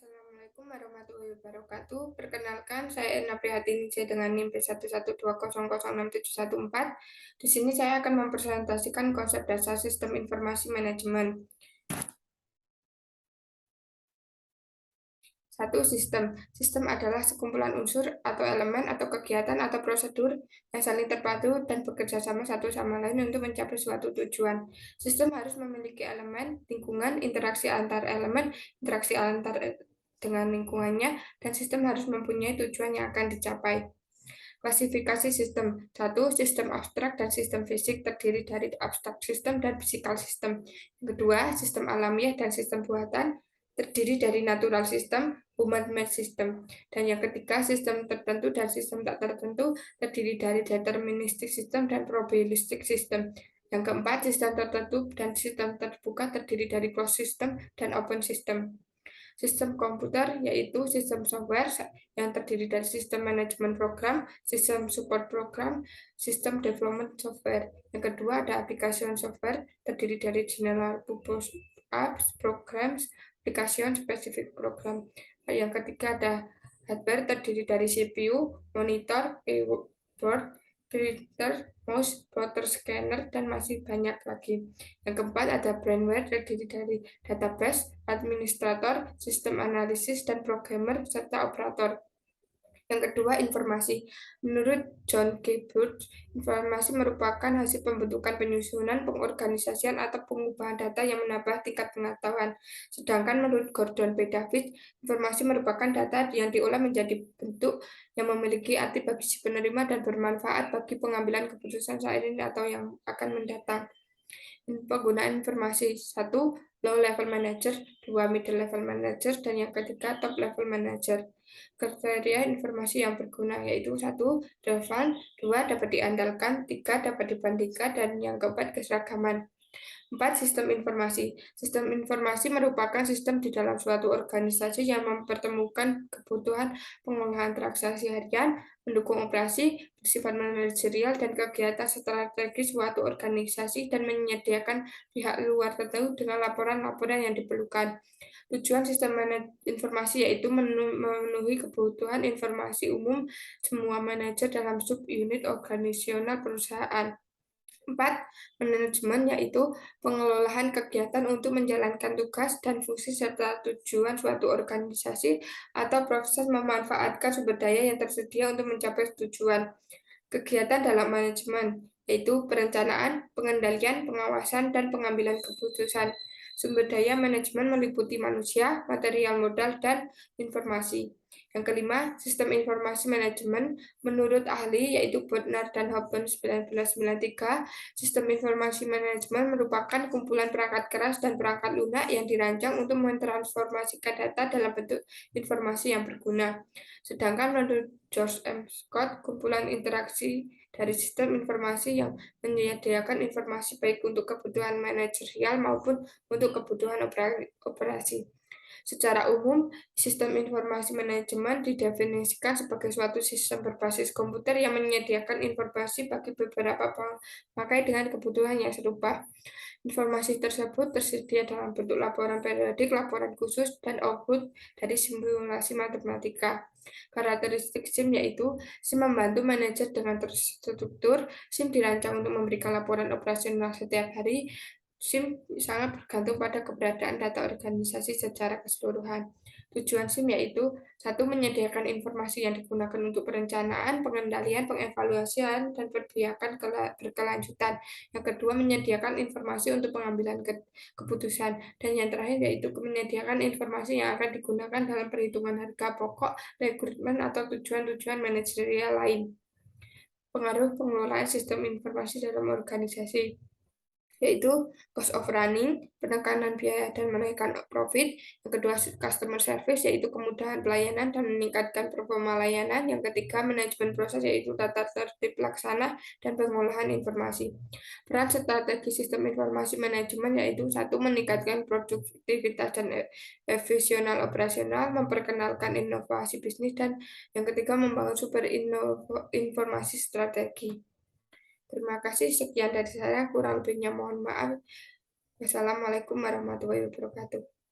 Assalamualaikum warahmatullahi wabarakatuh. Perkenalkan, saya Erna Prihatini dengan NIM B112006714. Di sini saya akan mempresentasikan konsep dasar sistem informasi manajemen. Satu, sistem. Sistem adalah sekumpulan unsur atau elemen atau kegiatan atau prosedur yang saling terpadu dan bekerja sama satu sama lain untuk mencapai suatu tujuan. Sistem harus memiliki elemen, lingkungan, interaksi antar elemen, interaksi antar dengan lingkungannya, dan sistem harus mempunyai tujuan yang akan dicapai. Klasifikasi sistem. Satu, sistem abstrak dan sistem fisik terdiri dari abstrak sistem dan physical system. Yang kedua, sistem alamiah dan sistem buatan terdiri dari natural system, human-made system. Dan yang ketiga, sistem tertentu dan sistem tak tertentu terdiri dari deterministic system dan probabilistic system. Yang keempat, sistem tertentu dan sistem terbuka terdiri dari closed system dan open system. Sistem komputer yaitu sistem software yang terdiri dari sistem manajemen program, sistem support program, sistem development software. Yang kedua ada application software terdiri dari general purpose apps, programs, application specific program. Yang ketiga ada hardware terdiri dari CPU, monitor, keyboard, printer, mouse, plotter, scanner, dan masih banyak lagi. Yang keempat ada brainware terdiri dari database, administrator, sistem analisis, dan programmer, serta operator. Yang kedua, informasi. Menurut John K. Booth, informasi merupakan hasil pembentukan penyusunan, pengorganisasian, atau pengubahan data yang menambah tingkat pengetahuan. Sedangkan menurut Gordon B. Davies, informasi merupakan data yang diolah menjadi bentuk yang memiliki arti bagi si penerima dan bermanfaat bagi pengambilan keputusan saat ini atau yang akan mendatang. Penggunaan informasi. Satu, low level manager, dua, middle level manager, dan yang ketiga, top level manager. Kriteria informasi yang berguna yaitu satu, relevan, dua, dapat diandalkan, tiga, dapat dibandingkan, dan yang keempat, keseragaman. 4. Sistem informasi. Sistem informasi merupakan sistem di dalam suatu organisasi yang mempertemukan kebutuhan pengolahan transaksi harian, mendukung operasi, bersifat manajerial, dan kegiatan strategis suatu organisasi dan menyediakan pihak luar tertentu dengan laporan-laporan yang diperlukan. Tujuan sistem informasi yaitu memenuhi kebutuhan informasi umum semua manajer dalam sub-unit organisasional perusahaan. 4. Manajemen yaitu pengelolaan kegiatan untuk menjalankan tugas dan fungsi serta tujuan suatu organisasi atau proses memanfaatkan sumber daya yang tersedia untuk mencapai tujuan. Kegiatan dalam manajemen yaitu perencanaan, pengendalian, pengawasan, dan pengambilan keputusan. Sumber daya manajemen meliputi manusia, material modal, dan informasi. Yang kelima, sistem informasi manajemen menurut ahli yaitu Bodnar dan Houghton 1993, sistem informasi manajemen merupakan kumpulan perangkat keras dan perangkat lunak yang dirancang untuk mentransformasikan data dalam bentuk informasi yang berguna. Sedangkan menurut George M. Scott, kumpulan interaksi dari sistem informasi yang menyediakan informasi baik untuk kebutuhan manajerial maupun untuk kebutuhan operasi. Secara umum, sistem informasi manajemen didefinisikan sebagai suatu sistem berbasis komputer yang menyediakan informasi bagi beberapa pemakai dengan kebutuhan yang serupa. Informasi tersebut tersedia dalam bentuk laporan periodik, laporan khusus, dan output dari simulasi matematika. Karakteristik SIM yaitu SIM membantu manajer dengan terstruktur, SIM dirancang untuk memberikan laporan operasional setiap hari, SIM sangat bergantung pada keberadaan data organisasi secara keseluruhan. Tujuan SIM yaitu satu, menyediakan informasi yang digunakan untuk perencanaan, pengendalian, pengevaluasian, dan perbiakan berkelanjutan. Yang kedua, menyediakan informasi untuk pengambilan keputusan. Dan yang terakhir yaitu menyediakan informasi yang akan digunakan dalam perhitungan harga pokok, rekrutmen, atau tujuan-tujuan manajerial lain. Pengaruh pengelolaan sistem informasi dalam organisasi yaitu cost of running, penekanan biaya dan menaikkan profit. Yang kedua, customer service, yaitu kemudahan pelayanan dan meningkatkan performa layanan. Yang ketiga, manajemen proses, yaitu tata tertib laksana dan pengolahan informasi. Peran strategi sistem informasi manajemen yaitu satu, meningkatkan produktivitas dan efisiensi operasional, memperkenalkan inovasi bisnis, dan yang ketiga, membangun sumber informasi strategi. Terima kasih, sekian dari saya, kurang lebihnya mohon maaf. Wassalamualaikum warahmatullahi wabarakatuh.